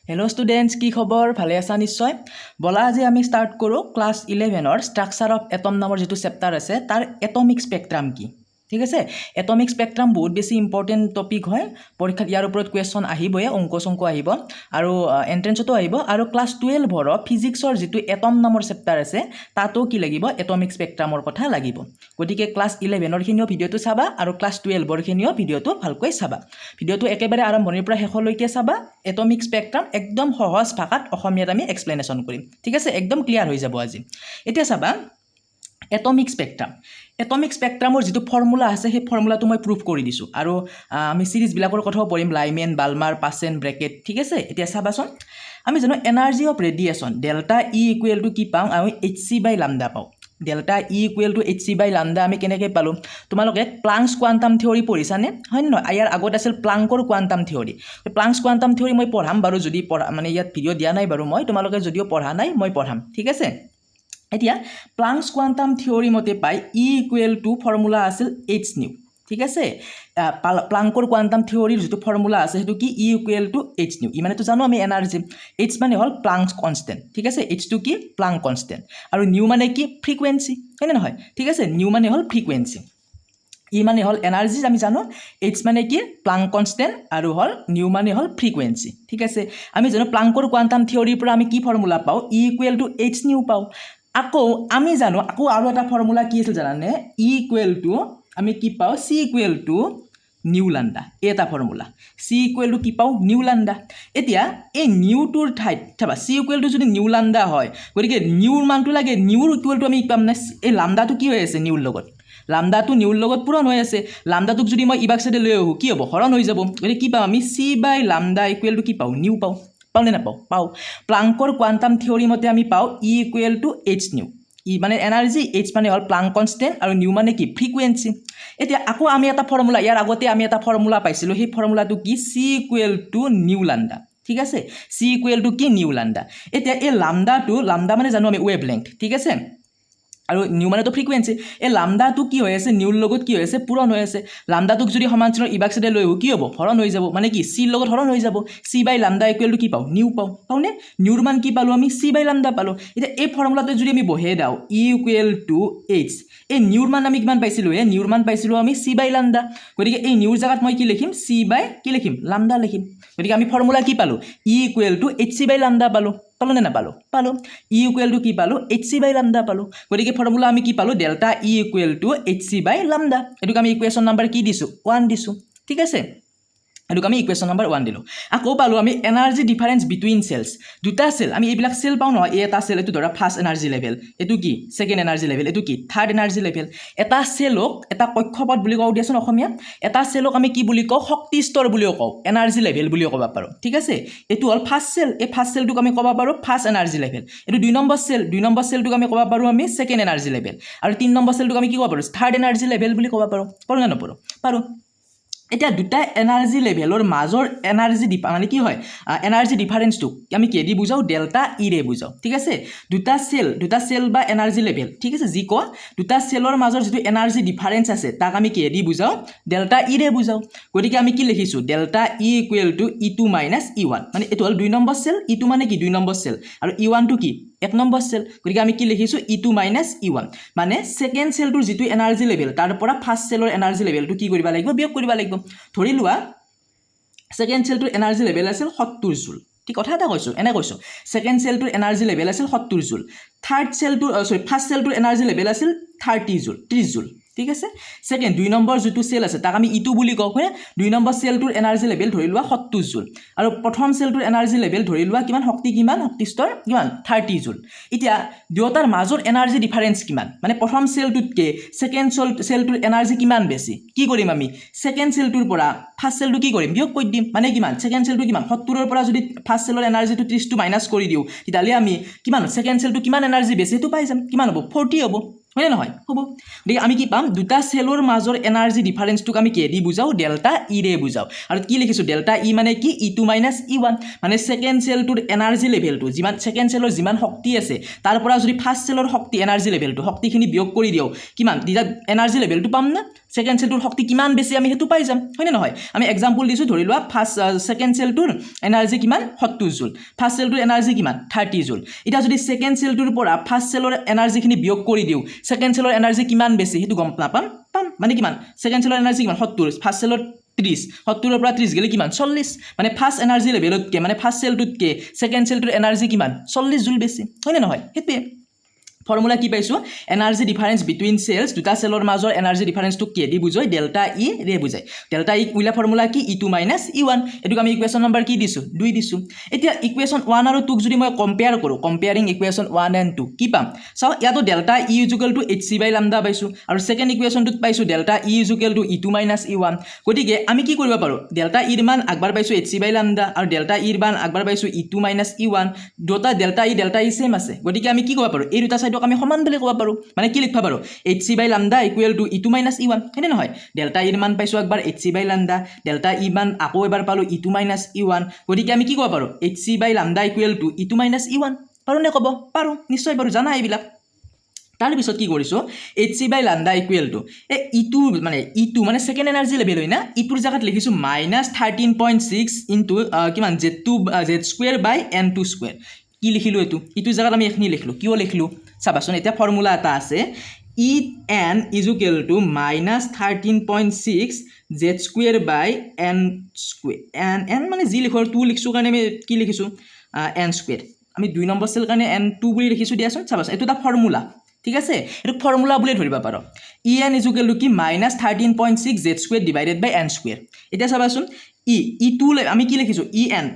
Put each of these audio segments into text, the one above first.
Hello students की खबर भाले आसा निश्चय बोला आज आम स्टार्ट करूँ क्लास 11 स्ट्राक्चार अफ एटम नाমৰ जो चैप्टार আছে तार एटमिक स्पेक्ट्राम की ठीक है एटमिक स्पेक्ट्राम बहुत बेसि इम्पर्टेन्ट टपिक है परीक्षा यार ऊपर क्वेश्चन आहिबए अंक चंक आहिब और एंट्रेंसतो आहिब और क्लास 12 फिजिक्सर जी एटम नाমৰ चैप्टार আছে तातो की लागिब एटमिक स्पेक्ट्रामर कथा लागिब गतिके क्लास 11 खिनिओ भिडिओটো चाबा और क्लास 12 खिनिओ भिडिओটো भालকৈ चाबा भिडिओটো एकेबारे आरम्भणिर পৰা শেষলৈকে চাবা एटमिक स्पेक्ट्राम एकदम सहज भाषात অসমীয়াত আমি एक्सप्लेनेशन কৰিম ঠিক আছে एकदम क्लियर হৈ যাব আজি এতিয়া চাবা एटमिक स्पेक्ट्रामर जी फर्मुला আছে সেই ফৰ্মুলাটো মই প্ৰুফ কৰি দিছো আৰু আমি সিৰিজ বিলাকৰ কথাও পঢ়িম লাইমেন বালমাৰ পাছেন ব্ৰেকেট ঠিক আছে এতিয়া চাবাচোন আমি জানো energy of radiation delta E equal to কি পাওঁ আমি hc বাই ল্যাম্ডা পাওঁ delta E equal to hc by lambda আমি কেনেকৈ পালো তোমালোকে প্লাংকছ কোৱান্টাম থিওৰি পঢ়িছানে হয় ন ইয়াৰ আগত আছিল প্লাংকৰ কোৱান্টাম থিওৰি প্লাংকছ কোৱান্টাম থিওৰি মই পঢ়াম বাৰু যদি মানে ইয়াত ভিডিও দিয়া নাই বাৰু মই তোমালোকে যদিও পঢ়া নাই মই পঢ়াম ঠিক আছে এতিয়া প্লাংকছ কোৱান্টাম থিওৰি মতে পাই ই ইকুৱেল টু ফৰ্মুলা আছিল h নিউ ঠিক আছে প্লাংকৰ কোৱান্টাম থিওৰিৰ যেটো ফৰ্মুলা আছে হেতু কি ই ইকুৱেল টু h নিউ ই মানে তো জানো আমি এনাৰ্জি h মানে হল প্লাংকছ কনস্ট্যান্ট ঠিক আছে h টু কি প্লাংক কনস্ট্যান্ট আৰু নিউ মানে কি ফ্ৰিকুৱেন্সি হয় না নহয় ঠিক আছে নিউ মানে হল ফ্ৰিকুৱেন্সি ই মানে হল এনাৰ্জি আমি জানো h মানে কি প্লাংক কনস্ট্যান্ট আৰু হল নিউ মানে হল ফ্ৰিকুৱেন্সি ঠিক আছে আমি জানো প্লাংকৰ কোৱান্টাম থিওৰিৰ পৰা আমি কি ফৰ্মুলা পাও ই ইকুৱেল টু h নিউ পাও আকৌ আমি জানো আকৌ আৰু এটা ফৰ্মুলা কি আছিল জানানে ই ইকুৱেল টু আমি কি পাও c equal to new lambda এটা ফৰ্মুলা c ইকুৱেল টু কি পাও নিউ ল্যাম্ডা এতিয়া এই নিউটোৰ ঠাইত চাবা c ইকুৱেল টু যদি নিউ ল্যাম্ডা হয় গতিকে নিউৰ মানটো লাগে নিউৰ ইকুৱেল টু আমি পাম না এই ল্যাম্ডাটো কি হৈ আছে নিউৰ লগত ল্যাম্ডাটো নিউৰ লগত পূৰণ হৈ আছে ল্যাম্ডাটোক যদি মই ইবাক সাইডে লৈ আহো কি হ'ব হৰণ হৈ যাব গতিকে কি পাম আমি c by lambda equal to কি পাও নিউ পাও পাওনে না পাও প্লাংকৰ কোৱান্টাম থিওৰি মতে আমি পাও ই ইকুৱেল টু h নিউ ই মানে এনাৰ্জি h মানে হল প্লাংক কনস্ট্যান্ট আৰু নিউ মানে কি ফ্ৰিকুৱেন্সি এতিয়া আকৌ আমি এটা ফৰ্মুলা ইয়াৰ আগতে আমি এটা ফৰ্মুলা পাইছিলো সেই ফৰ্মুলাটো কি c equal to new lambda ঠিক আছে c ইকুৱেল টু কি নিউ ল্যাম্ডা এতিয়া এই ল্যাম্ডা মানে জানো আমি ওয়েভলেংথ ঠিক আছে আৰু নিউ মানে তো ফ্ৰিকুৱেন্সি এই ল্যাম্ডাটো কি হৈ আছে নিউৰ লগত কি হৈ আছে পূৰণ হৈ আছে ল্যাম্ডাটোক যদি সমান্তৰাল ইবাক সাইডে লৈ আহো কি হ'ব হৰণ হৈ যাব মানে কি c লগত হৰণ হৈ যাব c by lambda equal to কি পাও নিউ পাওনে নিউৰ মান কি পালো আমি c বাই ল্যাম্ডা পালো এতিয়া এই ফৰ্মুলাটো যদি আমি বহাই দাও ই ইকুৱেল টু h এই নিউৰ মান আমি কিমান পাইছিলো নিউৰ মান পাইছিলো আমি c বাই ল্যাম্ডা গতিকে এই নিউৰ জায়গাত মই কি লিখিম c বাই কি লিখিম ল্যাম্ডা লিখিম গতিকে আমি ফৰ্মুলা কি পালো ই equal to hc by lambda পালো পালো নে না পালো ই ইকুৱেল টু কি পালো hc বাই ল্যাম্ডা পালো গতিকে ফৰ্মুলা আমি কি পালো delta E equal to hc by lambda এটুক আমি ইকুৱেশ্যন নাম্বাৰ কি দিছো 1 দিছো ঠিক আছে এটুক আমি ইকুৱেশ্যন নাম্বাৰ 1 দিলো আকৌ পালো আমি এনাৰ্জি ডিফাৰেন্স বিটুইন সেলস দুটা সেল আমি এইবিলাক সেল পাও নহয় এটা সেল এটো ধৰা ফাৰ্স্ট এনাৰ্জি লেভেল এটো কি সেকেন্ড এনাৰ্জি লেভেল এটো কি থাৰ্ড এনাৰ্জি লেভেল এটা সেলক এটা কক্ষপথ বুলি কও দিয়াচোন অসমীয়া এটা সেলক আমি কি বুলি কও শক্তি স্তৰ বুলিও কও এনাৰ্জি লেভেল বুলিও ক'ব পাৰো ঠিক আছে এটো হল ফাৰ্স্ট সেল এই ফাৰ্স্ট সেলটোক আমি ক'ব পাৰো ফাৰ্স্ট এনাৰ্জি লেভেল এটো দুই নম্বৰ সেলটোক আমি ক'ব পাৰো আমি সেকেন্ড এনাৰ্জি লেভেল আৰু তিন নম্বৰ সেলটোক আমি কি ক'ব পাৰো থাৰ্ড এনাৰ্জি লেভেল বুলি ক'ব পাৰো পাৰো না নপাৰো পাৰো এতিয়া দুটা এনাৰ্জি লেভেলৰ মাজৰ এনাৰ্জি মানে কি হয় এনাৰ্জি ডিফাৰেন্সটো আমি কি দি বুজাও ডেল্টা ই ৰে বুজাও ঠিক আছে দুটা সেল বা এনাৰ্জি লেভেল ঠিক আছে যি কো দুটা সেলৰ মাজৰ যেটো এনাৰ্জি ডিফাৰেন্স আছে তাক আমি কি দি বুজাও ডেল্টা ই ৰে বুজাও গতিকে আমি কি লিখিছো delta E equal two e2 minus e1 মানে এটো হল দুই নম্বৰ সেল e2 মানে কি দুই নম্বৰ সেল আৰু e1 টো কি এক নম্বৰ সেল গতিকে আমি কি লিখিছো e2 মাইনাস e1 মানে সেকেন্ড সেলটোৰ যেটো এনাৰ্জি লেভেল তাৰ পৰা ফাৰ্স্ট সেলৰ এনাৰ্জি লেভেলটো কি কৰিব লাগিব বিয়োগ কৰিব লাগিব ধৰি লোৱা সেকেন্ড সেলটোৰ এনাৰ্জি লেভেল আছিল 70 জুল ঠিক কথা এটা কৈছো এনে কৈছো সেকেন্ড সেলটোৰ এনাৰ্জি লেভেল আছিল 70 জুল থাৰ্ড সেলটোৰ ফাৰ্স্ট সেলটোৰ এনাৰ্জি লেভেল আছিল 30 জুল ঠিক আছে সেকেন্ড দুই নম্বৰ যেটো সেল আছে তাক আমি e2 বুলি কও হয় দুই নম্বৰ সেলটোৰ এনাৰ্জি লেভেল ধৰি লোৱা 70 জুল আৰু প্ৰথম সেলটোৰ এনাৰ্জি লেভেল ধৰি লোৱা কিমান শক্তি স্তৰ কিমান 30 জুল এতিয়া দুয়োটাৰ মাজৰ এনাৰ্জি ডিফাৰেন্স কিমান মানে প্ৰথম সেলটোতকে সেকেন্ড সেলটোৰ এনাৰ্জি কিমান বেছি কি কৰিম আমি সেকেন্ড সেলটোৰ পৰা ফাৰ্স্ট সেলটো কি কৰিম বিয়োগ কৰি দিম মানে কিমান সেকেন্ড সেলটো কিমান 70 ৰ পৰা যদি ফাৰ্স্ট সেলৰ এনাৰ্জিটো 30 টো মাইনাস কৰি দিও তেতিয়ালে আমি কিমান সেকেন্ড সেলটো কিমান এনাৰ্জি বেছি তো পাই যাম কিমান হ'ব 40 হ'ব হয় নহয় হ'ব দেখি আমি কি পাম দুটা সেলৰ মাজৰ এনাৰ্জি ডিফাৰেন্সটোক আমি কি দি বুজাও ডেল্টা ই ৰে বুজাও আৰু কি লিখিছো ডেল্টা ই মানে কি e2 মাইনাস e1 মানে সেকেন্ড সেলটোৰ এনাৰ্জি লেভেলটো যিমান সেকেন্ড সেলৰ যিমান শক্তি আছে তাৰ পৰা যদি ফাৰ্স্ট সেলৰ শক্তি এনাৰ্জি লেভেলটো শক্তিখিনি বিয়োগ কৰি দিও কিমান দিটা এনাৰ্জি লেভেলটো পাম না সেকেন্ড সেলটোৰ শক্তি কিমান বেছি আমি হেতু পাই যাম হয়নে নহয় আমি এক্সাম্পল দিছো ধৰি লোৱা ফাৰ্স্ট সেকেন্ড সেলটোৰ এনাৰ্জি কিমান 70 জুল ফাৰ্স্ট সেলটোৰ এনাৰ্জি কিমান 30 জুল এটা যদি সেকেন্ড সেলটোৰ পৰা ফাৰ্স্ট সেলৰ এনাৰ্জি খিনি বিয়োগ কৰি দিও সেকেন্ড সেলৰ এনাৰ্জি কিমান বেছি হেতু গম নাপাম মানে কিমান সেকেন্ড সেলৰ এনাৰ্জি কিমান 70 ফাৰ্স্ট সেলৰ 30 70 ৰ পৰা 30 গলে কিমান 40 মানে ফাৰ্স্ট এনাৰ্জি লেভেলতকে মানে ফাৰ্স্ট সেলটোতকে সেকেন্ড সেলটোৰ এনাৰ্জি কিমান 40 জুল বেছি হয়নে নহয় হেতুৱে ফৰ্মুলা কি পাইছো এনাৰ্জি ডিফাৰেন্স বিটুইন সেলস দুটা সেলৰ মাজৰ এনাৰ্জি ডিফাৰেন্সটো কে দি বুজায় ডেল্টা ই ৰে বুজায় ডেল্টা ই উইলা ফৰ্মুলা কি e2 - e1 এটুক আমি ইকুৱেশ্যন নম্বৰ কি দিছো 2 দিছো এতিয়া ইকুৱেশ্যন 1 আৰু 2 ক যদি মই কম্পেয়াৰ কৰো কম্পেয়াৰিং ইকুৱেশ্যন 1 এণ্ড 2 কি পাম চাও ইয়াতো ডেল্টা ই = hc/λ পাইছো আৰু সেকেন্ড ইকুৱেশ্যনটোত পাইছো ডেল্টা ই = e2 - e1 গতিকে আমি কি কৰিব পাৰো ডেল্টা ই ৰ মান আগবাৰ পাইছো hc/λ আৰু ডেল্টা ই ৰ মান আগবাৰ পাইছো e2 - e1 দুটা ডেল্টা ই সেম আছে গতিকে আমি কি কৰিব পাৰো এই দুটা আমি সমান বুলি ক'ব পাৰো মানে কি লিখবা পাৰো hc/λ = e2 - e1 হেনে নহয় ডেল্টা ই ৰ মান পাইছো একবাৰ hc/λ ডেল্টা ই মান আকৌ এবাৰ পালো e2 - e1 গতিকে আমি কি ক'ব পাৰো hc/λ = e2 - e1 পাৰো নে ক'ব পাৰো নিশ্চয় পাৰো জানা এইবিলাক তাৰ পিছত কি কৰিছো hc/λ = e2 মানে সেকেন্ড এনাৰ্জি লেভেল হয় না ইটোৰ জায়গাত লিখিছো -13.6 ইনটু কিমান z2/n2² কি লিখিলো ইটো জায়গাত আমি এখনি লিখলো কিও লিখলো চাবাচোন এটা ফৰ্মুলা এটা আছে en = -13.6 z2/n². n মানে যি লিখো 2 লিখছো কাৰণে আমি কি লিখিছো n² আমি 2 নম্বৰ সেল কাৰণে n2 বুলি লিখিছো দিয়াচোন চাবাচোন এটো এটা ফৰ্মুলা ঠিক আছে এটো ফৰ্মুলা বুলি ধৰিবা পাৰো en = কি -13.6 z2/n². এটা চাবাচোন e2 আমি কি লিখিছো en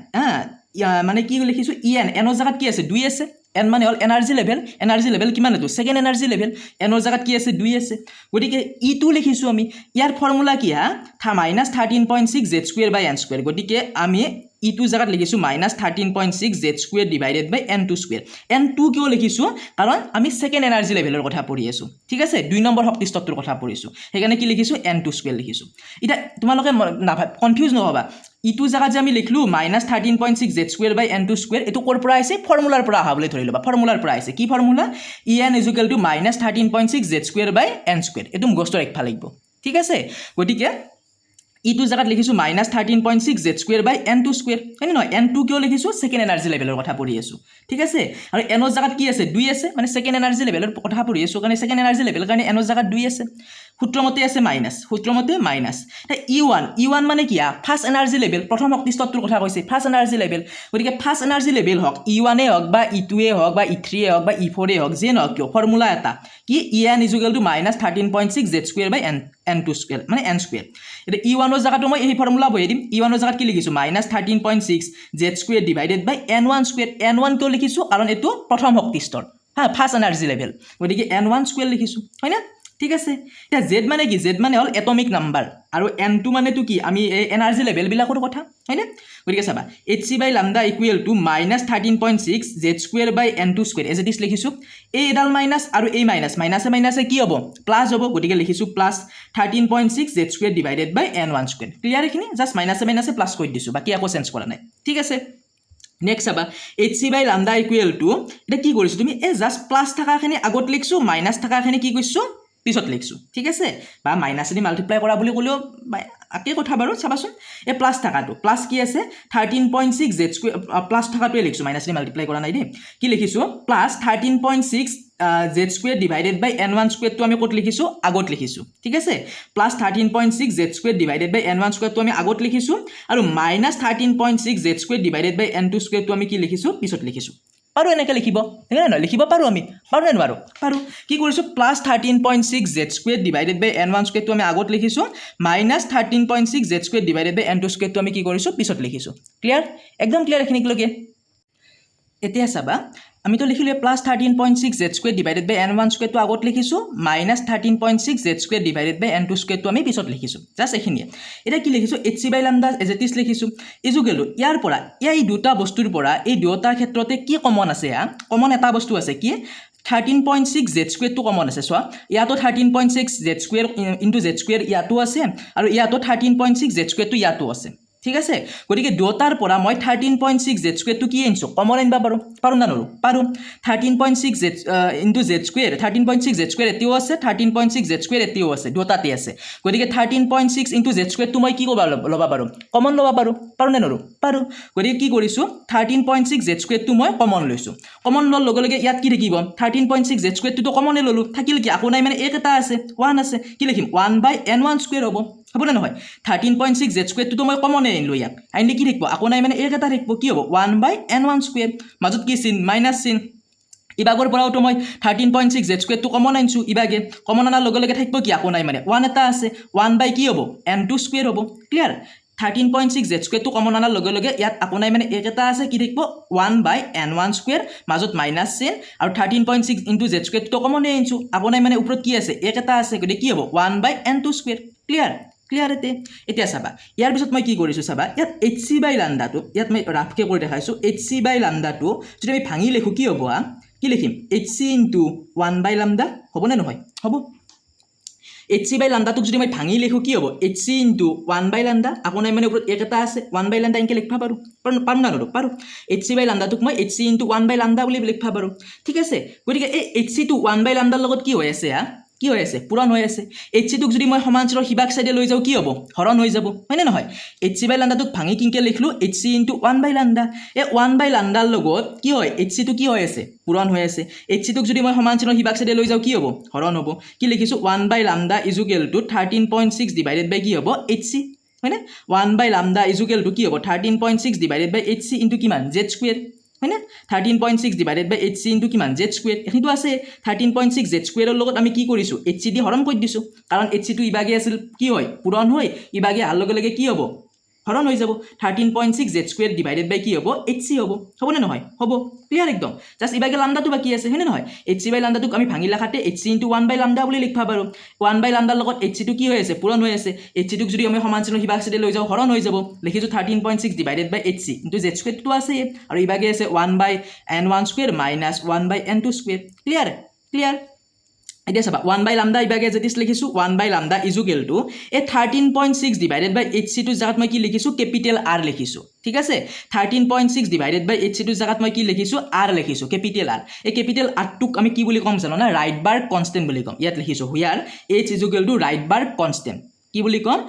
মানে কি লিখিছো en এনৰ জায়গাত কি আছে 2 আছে n মানে হল এনাৰ্জি লেভেল কিমান এটো সেকেন্ড এনাৰ্জি লেভেল এনৰ জায়গাত কি আছে 2 আছে গতিকে e2 লিখিছো আমি ইয়াৰ ফৰ্মুলা কি -13.6 z2/n² গতিকে আমি e2 জায়গাত লিখিছো -13.6 z2/n². n2 কিয় লিখিছো কাৰণ আমি সেকেন্ড এনাৰ্জি লেভেলৰ কথা পঢ়ি আছো ঠিক আছে 2 নম্বৰ শক্তি স্তৰটোৰ কথা পঢ়িছো সেইকাৰণে কি লিখিছো n2² লিখিছো এটা তোমালোকে কনফিউজ নহবা ইটো জায়গা যে আমি লিখলো -13.6 z2/n². এটো কোৰ পৰা আছে ফৰ্মুলাৰ পৰা আহা বুলি ধৰি লবা ফৰ্মুলাৰ পৰা আছে কি ফৰ্মুলা en = -13.6 z2/n². এটো মুখস্থ ৰাখিব লাগিব ঠিক আছে গতিকে ইটো জায়গাত লিখিছো -13.6 z2/n². হয়নে নহয় n2 কিয় লিখিছো সেকেন্ড এনাৰ্জি লেভেলৰ কথা পঢ়ি আছো ঠিক আছে আৰু এনৰ জায়গাত কি আছে 2 আছে মানে সেকেন্ড এনাৰ্জি লেভেলৰ কথা পঢ়ি আছো কাৰণে সেকেন্ড এনাৰ্জি লেভেল কাৰণে এনৰ জায়গাত 2 আছে সূত্ৰমতে আছে সূত্ৰমতে মাইনাস e1 মানে কি ফাৰ্স্ট এনাৰ্জি লেভেল প্ৰথম শক্তি স্তৰটোৰ কথা কৈছে ফার্স্ট এনার্জি লেভেল গতিকে ফার্স্ট এনার্জি লেভেল হক e1 এ হক বা e2 এ হক বা e3 এ হক বা e4 এ হক যে নহক কিয় ফর্মুলা এটা কি en = -13.6 z2/n². মানে n². এটা e1 ৰ জায়গাটো মই এই ফৰ্মুলা বহাই দিম e1 ৰ জায়গাত কি লিখিছো -13.6 z2/n1². n1 কিয় লিখিছো কাৰণ এটো প্ৰথম শক্তি স্তৰ ফার্স্ট এনার্জি লেভেল গতিকে n1² লিখিছো হয় না ঠিক আছে এটা z মানে কি z মানে হল এটমিক নাম্বার আৰু n2 মানে তো কি আমি এনাৰ্জি লেভেল বিলাকৰ কথা হয়নে গতিকে চাবা hc/λ = -13.6 z2/n². As it is লিখিছো এই এডাল মাইনাস আৰু এই মাইনাসে কি হ'ব প্লাস হ'ব গতিকে লিখিছো প্লাস 13.6 z2/n1². ক্লিয়াৰ এখিনি জাস্ট মাইনাসে প্লাস কৰি দিছো বাকি একো চেঞ্জ কৰা নাই ঠিক আছে নেক্সট চাবা hc/λ এটা কি কৰিছো তুমি জাস্ট প্লাস থাকাখিনি আগত লিখছো মাইনাস থাকাখিনি কি কৰিছো পিছত লিখছো ঠিক আছে বা মাইনাস দি মাল্টিপ্লাই কৰা বুলি কলেও আকে কথা বাৰু চাবাচোন এ প্লাস থাকাটো প্লাস কি আছে 13.6 z² প্লাস থাকাটোৱে লিখছো মাইনাস দি মাল্টিপ্লাই কৰা নাই দেই কি লিখিছো প্লাস 13.6 z2/n1² তো আমি কত লিখিছো আগত লিখিছো ঠিক আছে প্লাস 13.6 z2/n1² তো আমি আগত লিখিছো আৰু মাইনাস 13.6 z2/n2² তো আমি কি লিখিছো পিছত লিখিছো পাৰো এনেকে লিখিব হেনে ন লিখিব পাৰো আমি পাৰো নে নোৱাৰো পাৰো কি কৰিছো প্লাস 13.6 z2/n1² তো আমি আগত লিখিছো মাইনাস 13.6 z2/n2² তো আমি কি কৰিছো পিছত লিখিছো ক্লিয়াৰ একদম ক্লিয়াৰ এখিনি লগে এতিয়া চাবা আমি তো লিখিলে প্লাস 13.6 z2/n1² তো আগত লিখিছো মাইনাস 13.6 z2/n2² তো আমি পিছত লিখিছো জাস্ট এখিনি এটা কি লিখিছো hc/λ এজ ইট ইজ লিখিছো ইজুগেলো ইয়াৰ পৰা এই দুটা বস্তুৰ পৰা এই দুটাৰ ক্ষেত্ৰতে কি কমন আছে কমন এটা বস্তু আছে কি 13.6 z² তো কমন আছে সোয়া ইয়াতো 13.6 z² * z² ইয়াতো আছে আৰু ইয়াতো 13.6 z² তো ইয়াতো আছে ঠিক আছে গতিকে দুটাৰ পৰা মই 13.6 z স্কয়াৰটো কি আনিছো কমন আনিবা পাৰো না নৰো পাৰো 13.6 z into z square 13.6 z square এতিয়াও আছে 13.6 z স্কয়াৰ এতিয়াও আছে দুটাতে আছে গতিকে 13.6 ইনটু z স্কয়াৰটো মই কি কৰিব লবা পাৰো কমন লবা পাৰো না নৰো পাৰো গতিকে কি কৰিছো 13.6 z স্কয়াৰটো মই কমন লৈছো কমন লোৱাৰ লগে লগে ইয়াত কি থাকিব 13.6 z স্কয়াৰটো কমনে ললো থাকিল কি আকো নাই মানে এক এটা আছে 1 আছে কি লিখিম 1/n1 স্কয়াৰ হ'ব হ'ব না নহয় 13.6 z স্কয়াৰটো মই কমনে আনিলো ইয়াত আইনলি কি থাকিব আকো নাই মানে এক এটা থাকিব কি হ'ব 1/n1 স্কয়াৰ মাজত কি চিন মাইনাস চিন ইবাগৰ পৰাও তো মই 13.6 z স্কয়াৰটো কমন আনিছো ইবাগে কমন আনাৰ লগে লগে থাকিব কি আকো নাই মানে 1 এটা আছে 1 কি হ'ব n2 স্কয়াৰ হ'ব ক্লিয়াৰ 13.6 z স্কয়াৰটো কমন আনাৰ লগে লগে ইয়াত আকো নাই মানে এক এটা আছে কি থাকিব 1/n1 স্কয়াৰ মাজত মাইনাস চিন আৰু 13.6 ইনটু z স্কয়াৰটো কমনে আনিছো আকো নাই মানে ওপৰত কি আছে এক এটা আছে গতিকে কি হ'ব 1/n2 স্কয়াৰ ক্লিয়াৰ এতিয়া চাবা ইয়াৰ পিছত মই কি কৰিছো চাবা ইয়াত hc বাই ল্যামডাটো ইয়াত মই ৰাফকে কৰি দেখাইছো hc বাই ল্যামডাটো যদি আমি ভাঙি লিখো কি হ'ব কি লিখিম hc ইনটু 1 বাই ল্যামডা হ'ব না নহয় হ'ব hc বাই ল্যামডাটোক যদি মই ভাঙি লিখো কি হ'ব hc ইনটু 1 বাই ল্যামডা আকো নাই মানে ওপৰত এক এটা আছে 1 বাই ল্যামডা ইনকে লিখবা পাৰো না নৰো পাৰো hc বাই ল্যামডাটোক মই hc ইনটু 1 বাই ল্যামডা বুলি লিখবা পাৰো ঠিক আছে গতিকে এই hc টু 1 বাই ল্যামডাৰ লগত কি হৈ আছে কি হৈ আছে পূৰণ হৈ আছে hc টোক যদি মই সমান্তৰাল হিবাক সাইডে লৈ যাও কি হ'ব হৰণ হৈ যাব হয়নে নহয় hc বাই ল্যামডাটোক ভাঙি কিনকে লিখলো hc ইনটু 1 বাই ল্যামডা এই 1 বাই ল্যামডাৰ লগত কি হয় hc টো কি হৈ আছে পূৰণ হৈ আছে hc টোক যদি মই সমান্তৰাল হিবাক সাইডে লৈ যাও কি হ'ব হৰণ হ'ব কি লিখিছো 1 by lambda is equal to 13.6 divided by কি হ'ব hc হয়নে 1 by lambda is equal to কি হ'ব 13.6 ডিভাইডেড বাই hc ইনটু কিমান z স্কয়াৰ হয় না 13.6 ডিভাইডেড বাই hc ইনটু কিমান z স্কয়াৰ এখিটো আছে 13.6 z স্কয়াৰৰ লগত আমি কি কৰিছো hc দি হৰণ কৰি দিছো কাৰণ hc টো ইবাগে আছিল কি হয় পূৰণ হয় ইবাগে আৰ লগে লগে কি হ'ব হৰণ হৈ যাব 13.6 z স্কয়াৰ ডিভাইডেড বাই কি হ'ব hc হ'ব না নহয় হ'ব ক্লিয়াৰ একদম জাস্ট ইবাগে ল্যামডাটো বাকি আছে হয়নে নহয় hc বাই ল্যামডাটোক আমি ভাঙি লাখাতে hc ইনটু 1 বাই ল্যামডা বুলি লিখবা পাৰো 1 বাই ল্যামডাৰ লগত hc টো কি হৈ আছে পূৰণ হৈ আছে hc টোক যদি আমি সমান্তৰাল হিবাক সাইডে লৈ যাও হৰণ হৈ যাব লিখিছো 13.6 divided by hc into z স্কয়াৰটো আছে আৰু ইবাগে আছে 1 by n1 square minus 1 by n2 square clear এতিয়া চাবা 1 বাই ল্যামডা ইবাগে যেতিস লিখিছো 1 by lambda is equal to a 13.6 divided by hc টু জাগাত মই কি লিখিছো ক্যাপিটেল r লিখিছো ঠিক আছে 13.6 ডিভাইডেড বাই hc টু জাগাত মই কি লিখিছো r লিখিছো ক্যাপিটেল r এই ক্যাপিটেল r টুক আমি কি বুলি কম জানো না ৰাইটবাৰ্গ কনস্ট্যান্ট বুলি কম ইয়াত লিখিছো here h is equal to Rydberg constant কি বুলি কম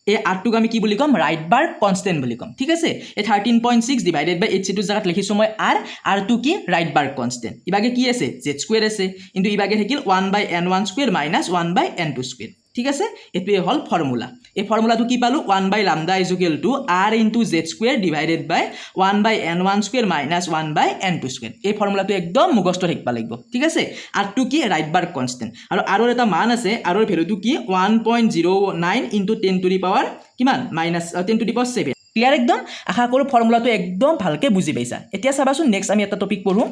এই r টুক আমি কি বুলি কম ৰাইটবাৰ্গ কনস্ট্যান্ট বুলি কম ঠিক আছে এই 13.6 ডিভাইডেড বাই hc টু জাগাত লিখিছো মই r টু কি ৰাইটবাৰ্গ কনস্ট্যান্ট ইবাগে কি আছে z স্কয়াৰ আছে কিন্তু ইবাগে থাকিল 1/n1 square minus 1/n2 square ঠিক আছে এটোৱে হল ফৰ্মুলা এই ফৰ্মুলাটো কি পালো 1 by lambda is equal to r into z square divided by 1/n1 square minus 1/n2 square এই ফৰ্মুলাটো একদম মুখস্থ থাকিব লাগিব ঠিক আছে r টু কি ৰাইটবাৰ্গ কনস্ট্যান্ট আৰু r ৰ এটা মান আছে r ৰ ভ্যালুটো কি 1.09 ইনটু 10 টু দি পাৱাৰ কিমান minus 10 to the power 7 clear একদম আশা কৰো ফৰ্মুলাটো একদম ভালকে বুজি পাইছা এতিয়া চাবাচোন নেক্সট আমি এটা টপিক পঢ়ো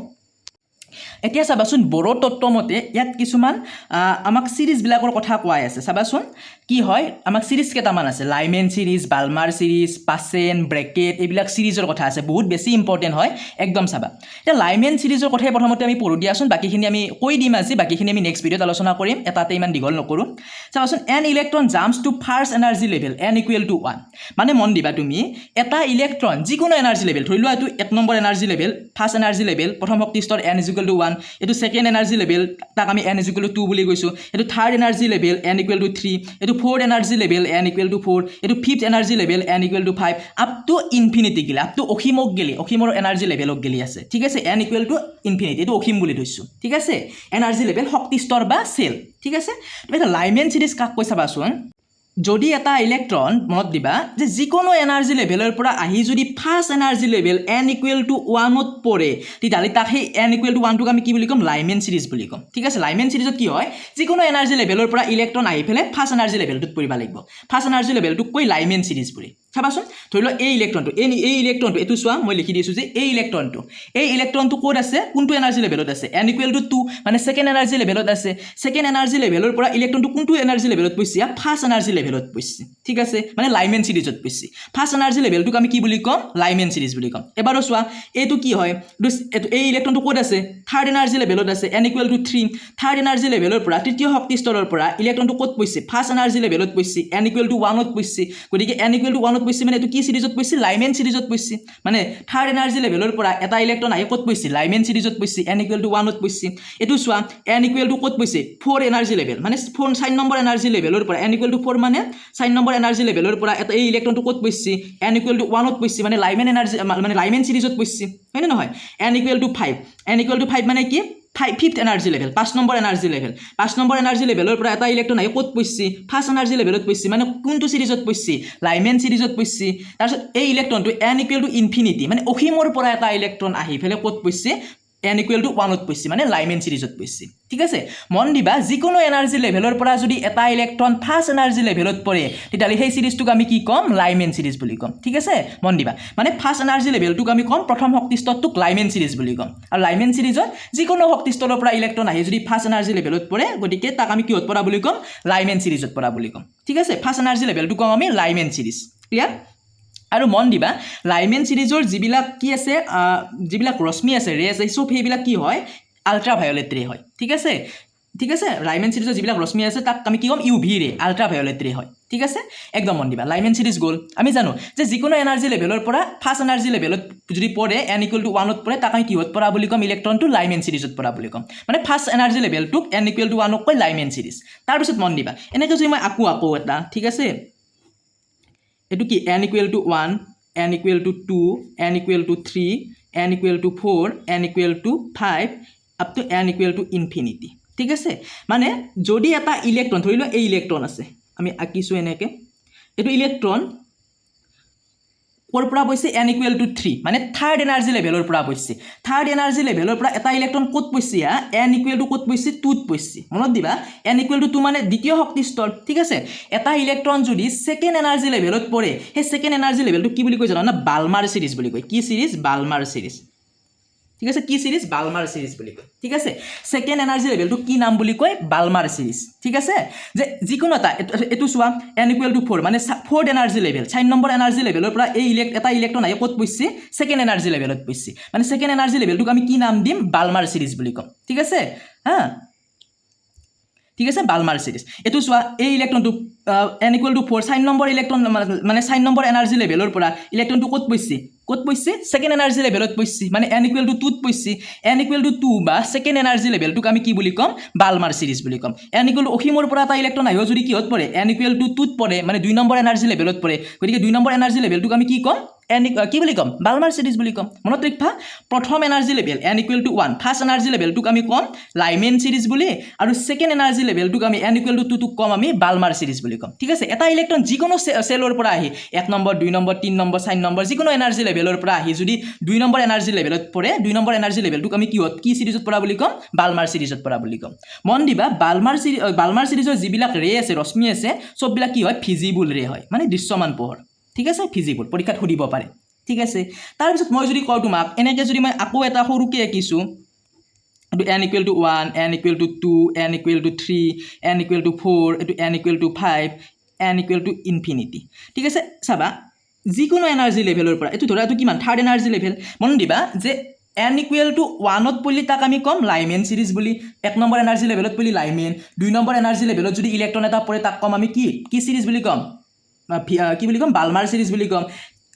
এতিয়া চাবাচোন বড়ো তত্ত্বমতে ইয়াত কিছুমান আমাক সিরিজ বিলাকৰ কথা কোৱাই আছে চাবাচোন কি হয় আমাক সিৰিজ কেটামান আছে লাইমেন সিৰিজ বালমাৰ সিৰিজ পাসেন ব্ৰেকেট এইবিলাক সিৰিজৰ কথা আছে বহুত বেছি ইম্পৰ্টেন্ট হয় একদম চাবা এতিয়া লাইমেন সিৰিজৰ কথাই প্ৰথমতে আমি পঢ়ো দিয়াচোন বাকিখিনি আমি কৈ দিম আজি বাকিখিনি আমি নেক্সট ভিডিঅ'ত আলোচনা কৰিম এটাতে ইমান দীঘল নকৰো চাবাচোন an electron jumps to first energy level n equal to 1 মানে মন দিবা তুমি এটা ইলেক্ট্ৰন যিকোনো এনাৰ্জি লেভেল ধৰি লোৱা এটো 1 number energy level first energy level প্ৰথম শক্তি স্তৰ n ইকুৱেল টু 1 এটো সেকেন্ড এনাৰ্জি লেভেল তাক আমি n ইকুৱেল টু 2 বুলি কৈছো এটো third energy level n equal two 3 এটো fourth energy level n equal two 4 এটো fifth energy level n equal two 5 up to infinity গিলা আপ টু অসীমক গিলি অসীমৰ এনাৰ্জি লেভেলক গিলি আছে ঠিক আছে n ইকুৱেল টু ইনফিনিটি এটো অসীম বুলি ধৰিছো ঠিক আছে এনাৰ্জি লেভেল শক্তি স্তৰ বা সেল ঠিক আছে এটা লাইমেন সিৰিজ কাক কৈ চাবাচোন যদি এটা ইলেক্ট্ৰন মনত দিবা যে যিকোনো এনাৰ্জি লেভেলৰ পৰা আহি যদি first energy level n equal to 1 ত পৰে তেতিয়ালে তাক সেই n ইকুৱেল টু 1 টোক আমি কি বুলি কম লাইমেন সিৰিজ বুলি কম ঠিক আছে লাইমেন সিৰিজত কি হয় যিকোনো এনাৰ্জি লেভেলৰ পৰা ইলেক্ট্ৰন আহি ফেলে ফাৰ্স্ট এনাৰ্জি লেভেলটোত পৰিবা লাগিব ফাৰ্স্ট এনাৰ্জি লেভেলটোক কৈ লাইমেন সিৰিজ বুলি চাবাচোন ধৰি ল এই ইলেক্ট্ৰনটো এই ইলেক্ট্ৰনটো এটো চোৱা মই লিখি দিছো যে এই ইলেক্ট্ৰনটো কোড আছে কোনটো এনাৰ্জি লেভেলত আছে n ইকুৱেল টু 2 মানে সেকেন্ড এনাৰ্জি লেভেলত আছে সেকেন্ড এনাৰ্জি লেভেলৰ পৰা ইলেক্ট্ৰনটো কোনটো এনাৰ্জি লেভেলত পইছে ফাৰ্স্ট এনাৰ্জি লেভেলত পইছে ঠিক আছে মানে লাইমেন সিৰিজত পইছে ফাৰ্স্ট এনাৰ্জি লেভেলটোক আমি কি বুলি কম লাইমেন সিৰিজ বুলি কম এবাৰো চোৱা এটো কি হয় এই ইলেক্ট্ৰনটো কোড আছে থাৰ্ড এনাৰ্জি লেভেলত আছে n equal two 3 third energy লেভেলৰ পৰা তৃতীয় শক্তি স্তৰৰ পৰা ইলেক্ট্ৰনটো কোড পইছে ফাৰ্স্ট এনাৰ্জি লেভেলত পইছে n ইকুৱেল টু 1 ত পইছে গতিকে n ইকুৱেল টু 1 ত পইছি মানে এটো কি সিৰিজত পইছি লাইমেন সিৰিজত পইছি মানে থাৰ্ড এনাৰ্জি লেভেলৰ পৰা এটা ইলেক্ট্ৰন আহি কত পইছি লাইমেন সিরিজত পইছি n = 1 ত পইছি এটো সোয়া n = কত পইছি 4 এনার্জি লেভেল মানে 4 সাইন নম্বৰ এনাৰ্জি লেভেলৰ পৰা n = 4 মানে সাইন নম্বৰ এনাৰ্জি লেভেলৰ পৰা এটা এই ইলেক্ট্ৰনটো কত পইছি n = 1 ত পইছি মানে লাইমেন এনার্জি মানে লাইমেন সিরিজত পইছি হয়নে নহয় n = 5 n = 5 মানে কি fifth energy level 5 number energy level 5 number energy লেভেলৰ পৰা এটা ইলেক্ট্ৰন আহি কত পইছি ফাৰ্স্ট এনাৰ্জি লেভেলত পইছি মানে কোনটো সিৰিজত পইছি লাইমেন সিৰিজত পইছি তাৰপিছত এই ইলেক্ট্ৰনটো n = ইনফিনিটি মানে অসীমৰ পৰা এটা ইলেক্ট্ৰন আহি ফেলে কত পইছি n = 1 ত পইছি মানে লাইমেন সিরিজত পইছি ঠিক আছে মন দিবা যিকোনো এনার্জি লেভেলৰ পৰা যদি এটা ইলেক্ট্ৰন ফাৰ্স্ট এনাৰ্জি লেভেলত পৰে তেতিয়ালে সেই সিরিজটোক আমি কি কম লাইমেন সিরিজ বুলি কম ঠিক আছে মন দিবা মানে ফার্স্ট এনার্জি লেভেলটোক আমি কম প্ৰথম শক্তি স্তৰটোক লাইমেন সিৰিজ বুলি কম আৰু লাইমেন সিৰিজত যিকোনো শক্তি স্তৰৰ পৰা ইলেক্ট্ৰন আহি যদি ফাৰ্স্ট এনাৰ্জি লেভেলত পৰে গতিকে তাক আমি কিহত পৰা বুলি কম লাইমেন সিৰিজত পৰা বুলি কম ঠিক আছে ফাৰ্স্ট এনাৰ্জি লেভেলটো কম আমি লাইমেন সিৰিজ ক্লিয়াৰ আৰু মন দিবা লাইমেন সিৰিজৰ যিবিলাক কি আছে যিবিলাক ৰশ্মি আছে ৰে আছে সব সেইবিলাক কি হয় আল্ট্ৰাভায়োলেট ৰে হয় ঠিক আছে লাইমেন সিৰিজৰ যিবিলাক ৰশ্মি আছে তাক আমি কি কম ইউভি ৰে আল্ট্ৰাভায়োলেট ৰে হয় ঠিক আছে একদম মন দিবা লাইমেন সিৰিজ গল আমি জানো যে যিকোনো এনাৰ্জি লেভেলৰ পৰা ফাৰ্স্ট এনাৰ্জি লেভেলত যদি পৰে n = 1 ত পৰে তাক আমি কিহত পৰা বুলি কম ইলেক্ট্ৰনটো লাইমেন সিৰিজত পৰা বুলি কম মানে ফাৰ্স্ট এনাৰ্জি লেভেলটোক n = 1 ক কয় লাইমেন সিৰিজ তাৰ পিছত মন দিবা এনেকৈ যদি মই আকো এটা ঠিক আছে এটো কি n = 1 n = 2 n = 3 n = 4 n = 5 up to n = infinity ঠিক আছে মানে যদি এটা ইলেক্ট্ৰন ধৰি লও এই ইলেক্ট্ৰন আছে আমি আকিছো এনেকে এটো ইলেক্ট্ৰন কোৰ পৰা পইছে n = 3 মানে থাৰ্ড এনাৰ্জি লেভেলৰ পৰা পইছে থাৰ্ড এনাৰ্জি লেভেলৰ পৰা এটা ইলেক্ট্ৰন কত পইছে n = কত পইছে 2 ত পইছে মনত দিবা n = 2 মানে দ্বিতীয় শক্তি স্তৰ ঠিক আছে এটা ইলেক্ট্ৰন যদি সেকেন্ড এনাৰ্জি লেভেলত পৰে হে সেকেন্ড এনাৰ্জি লেভেলটো কি বুলি কয় জানা না বালমাৰ সিৰিজ বুলি কয় কি সিৰিজ বালমাৰ সিৰিজ ঠিক আছে কি সিৰিজ বালমাৰ সিৰিজ বুলি কয় ঠিক আছে সেকেন্ড এনাৰ্জি লেভেলটো কি নাম বুলি কয় বালমাৰ সিরিজ ঠিক আছে যে যিকোনো এটো সোয়া n = 4 মানে fourth energy level 4 number energy লেভেলৰ পৰা এই এটা ইলেক্ট্ৰন আহি কত পইছে সেকেন্ড এনাৰ্জি লেভেলত পইছে মানে সেকেন্ড এনাৰ্জি লেভেলটোক আমি কি নাম দিম বালমাৰ সিৰিজ বুলি কম ঠিক আছে হ্যাঁ ঠিক আছে বালমাৰ সিৰিজ এটো সোয়া এই ইলেক্ট্ৰনটো n = 4 4 নম্বৰ ইলেক্ট্ৰন মানে 4 নম্বৰ এনাৰ্জি লেভেলৰ পৰা ইলেক্ট্ৰনটো কত পইছে সেকেন্ড এনার্জি লেভেলত পইছে মানে n = 2 ত পইছে n = 2 বা সেকেন্ড এনার্জি লেভেলটোক আমি কি বুলি কম বালমাৰ সিৰিজ বুলি কম n = অসীমৰ পৰা এটা ইলেক্ট্ৰন আহিও যদি কিহত পৰে n = 2 ত পৰে মানে 2 নম্বৰ এনাৰ্জি লেভেলত পৰে গতিকে 2 নম্বৰ এনাৰ্জি লেভেলটোক আমি কি কম কি বুলি কম বালমাৰ সিৰিজ বুলি কম মনত ৰাখবা প্ৰথম energy level n = 1 first energy লেভেলটোক আমি কম লাইমেন সিৰিজ বুলি আৰু সেকেন্ড এনাৰ্জি লেভেলটোক আমি n = 2 টোক কম আমি বালমাৰ সিৰিজ বুলি কম ঠিক আছে এটা ইলেক্ট্ৰন যিকোনো সেলৰ পৰা আহি 1 নম্বৰ 2 নম্বৰ 3 নম্বৰ 4 নম্বৰ যিকোনো এনাৰ্জি লেভেলৰ পৰা আহি যদি 2 নম্বৰ এনাৰ্জি লেভেলত পৰে 2 নম্বৰ এনাৰ্জি লেভেলটোক আমি কি সিৰিজত পৰা বুলি কম বালমাৰ সিৰিজত পৰা বুলি কম মন দিবা বালমাৰ সিৰিজৰ যিবিলাক ৰে আছে ৰশ্মি আছে সববিলাক কি হয় ভিজিবল ৰে হয় মানে দৃশ্যমান পোহৰ ঠিক আছে ভিজিবল পৰীক্ষাত সুধিব পাৰে ঠিক আছে তাৰ পিছত মই যদি কও তোমাক এনেকে যদি মই আকৌ এটা সৰুকে আকিছো এটো n = 1 n = 2 n = 3 n = 4 এটো n = 5 n = infinity ঠিক আছে চাবা যিকোনো এনার্জি লেভেলৰ পৰা এটো ধৰা এটো কিমান থার্ড এনার্জি লেভেল মন দিবা যে n = 1 ত পলি তাক আমি কম লাইমেন সিরিজ বুলি 1 নম্বৰ এনাৰ্জি লেভেলত পলি লাইমেন 2 নম্বৰ এনাৰ্জি লেভেলত যদি ইলেক্ট্ৰন এটা পৰে তাক কম আমি কি সিৰিজ বুলি কম কি বুলি কম বালমাৰ সিৰিজ বুলি কম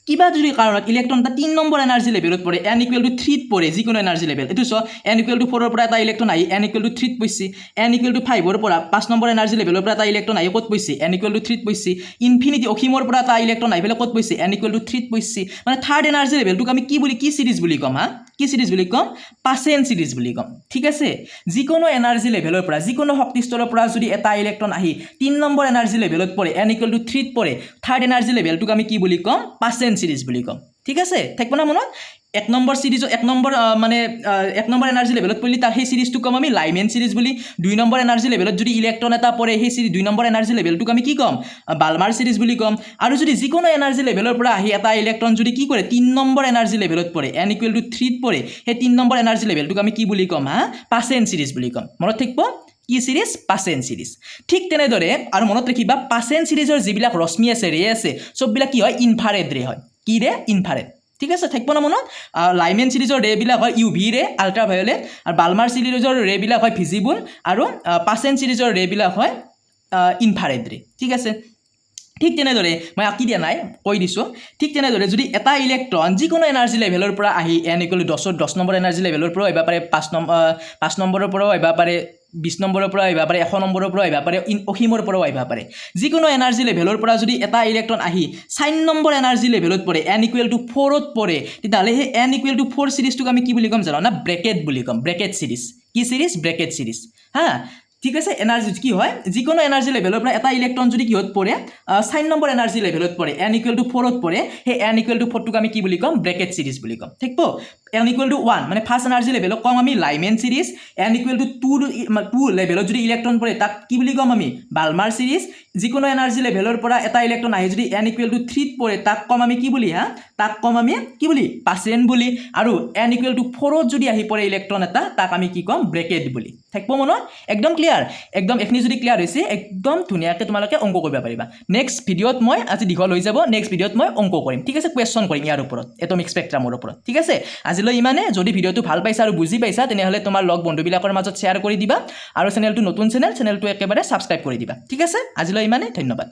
কিবা যদি কাৰণত ইলেক্ট্ৰন এটা 3 নম্বৰ এনাৰ্জি লেভেলত পৰে n = 3 ত পৰে যিকোনো এনাৰ্জি লেভেল এটো চ n = 4 ৰ পৰা এটা ইলেক্ট্ৰন আহি n = 3 ত পইছে n = 5 ৰ পৰা 5 নম্বৰ এনাৰ্জি লেভেলৰ পৰা এটা ইলেক্ট্ৰন আহি কত পইছে n = 3 ত পইছে ইনফিনিটি অসীমৰ পৰা এটা ইলেক্ট্ৰন আহি ফেলে কত পইছে n = 3 ত পইছে মানে থার্ড এনার্জি লেভেলটোক আমি কি সিরিজ বুলি কম কি সিরিজ বুলি কম পাসেন সিরিজ বুলি কম ঠিক আছে যিকোনো এনার্জি লেভেলৰ পৰা যিকোনো শক্তি স্তৰৰ পৰা যদি এটা ইলেক্ট্ৰন আহি 3 নম্বৰ এনাৰ্জি লেভেলত পৰে n = 3 ত পৰে থাৰ্ড এনাৰ্জি লেভেলটোক আমি কি বুলি কম পাসেন সিৰিজ বুলি কম ঠিক আছে থাকব না মনত 1 নম্বৰ সিৰিজ 1 নম্বৰ মানে 1 নম্বৰ এনাৰ্জি লেভেলত পলি তাৰ সেই সিৰিজটোক কম আমি লাইমেন সিৰিজ বুলি 2 নম্বৰ এনাৰ্জি লেভেলত যদি ইলেক্ট্ৰন এটা পৰে সেই সিৰিজ 2 নম্বৰ এনাৰ্জি লেভেলটোক আমি কি কম বালমাৰ সিৰিজ বুলি কম আৰু যদি যিকোনো এনাৰ্জি লেভেলৰ পৰা আহি এটা ইলেক্ট্ৰন যদি কি কৰে 3 নম্বৰ এনাৰ্জি লেভেলত পৰে n = 3 ত পৰে সেই 3 নম্বৰ এনাৰ্জি লেভেলটোক আমি কি বুলি কম পাসেন সিৰিজ বুলি কম মনত থাকিব কি সিৰিজ পাসেন সিৰিজ ঠিক তেনেদৰে আৰু মনত ৰাখিবা পাসেন সিৰিজৰ যিবিলাক ৰশ্মি আছে ৰে আছে সববিলাক কি হয় ইনফ্ৰাৰেড ৰে হয় কি ৰে ইনফ্ৰাৰেড ঠিক আছে থাকিব না মনত লাইমেন সিৰিজৰ ৰে বিলাক হয় ইউভি ৰে আল্ট্ৰাভায়োলেট আৰু বালমাৰ সিৰিজৰ ৰে বিলাক হয় ভিজিবল আৰু পাসেন সিৰিজৰ ৰে বিলাক হয় ইনফ্ৰাৰেড ৰে ঠিক আছে ঠিক তেনেদৰে মই আঁকি দিয়া নাই কৈ দিছোঁ ঠিক তেনেদৰে যদি এটা ইলেক্ট্ৰন যিকোনো এনাৰ্জি লেভেলৰ পৰা আহি n = 10 নম্বৰ এনাৰ্জি লেভেলৰ পৰা আহিব পাৰে 5 নম্বৰৰ পৰাও আহিব পাৰে 20 নম্বৰৰ পৰা আহিব পাৰে 100 নম্বৰৰ পৰা আহিব পাৰে অসীমৰ পৰাও আহিব পাৰে যিকোনো এনাৰ্জি লেভেলৰ পৰা যদি এটা ইলেক্ট্ৰন আহি 4 নম্বৰ এনাৰ্জি লেভেলত পৰে n = 4 ত পৰে তেতিয়াহ'লে সেই n = 4 সিৰিজটোক আমি কি বুলি ক'ম জানো না ব্ৰেকেট বুলি ক'ম ব্ৰেকেট সিৰিজ কি সিৰিজ ব্ৰেকেট সিৰিজ হা ঠিক আছে এনাৰ্জি কি হয় যিকোনো এনাৰ্জি লেভেলৰ পৰা এটা ইলেক্ট্ৰন যদি কিহত পৰে 4 নম্বৰ এনাৰ্জি লেভেলত পৰে n = 4 ত পৰে সেই n = 4 টোক আমি কি বুলি ক'ম ব্ৰেকেট সিৰিজ বুলি ক'ম ঠিক পো n = 1 মানে ফাৰ্স্ট এনাৰ্জি লেভেলক কম আমি লাইমেন সিৰিজ n = 2 লেভেলত যদি ইলেক্ট্ৰন পৰে তাক কি বুলি ক'ম আমি বালমাৰ সিৰিজ যিকোনো এনাৰ্জি লেভেলৰ পৰা এটা ইলেক্ট্ৰন আহি যদি n = 3 ত পৰে তাক কম আমি কি বুলি তাক কম আমি কি বুলি পাছেন বুলি আৰু n = 4 ত যদি আহি পৰে ইলেক্ট্ৰন এটা তাক আমি কি ক'ম ব্ৰেকেট বুলি থাকব মনত একদম ক্লিয়াৰ একদম এখনি যদি ক্লিয়াৰ হৈছে একদম ধুনিয়াকৈ তোমালোকে অংক কৰিব পাৰিবা নেক্সট ভিডিঅ'ত মই আজি দীঘল হৈ যাব নেক্সট ভিডিঅ'ত মই অংক কৰিম ঠিক আছে কোৱেশ্চন কৰিম ইয়াৰ ওপৰত এটমিক স্পেক্ট্ৰামৰ ওপৰত ঠিক আছে আজিলৈ ইমানে যদি ভিডিঅ'টো ভাল পাইছা আৰু বুজি পাইছা তেনেহ'লে তোমাৰ লগ বন্ধুবিলাকৰ মাজত শ্বেয়াৰ কৰি দিবা আৰু চেনেলটো নতুন চেনেলটো একেবাৰে সাবস্ক্ৰাইব কৰি দিবা ঠিক আছে আজিলৈ ইমানে ধন্যবাদ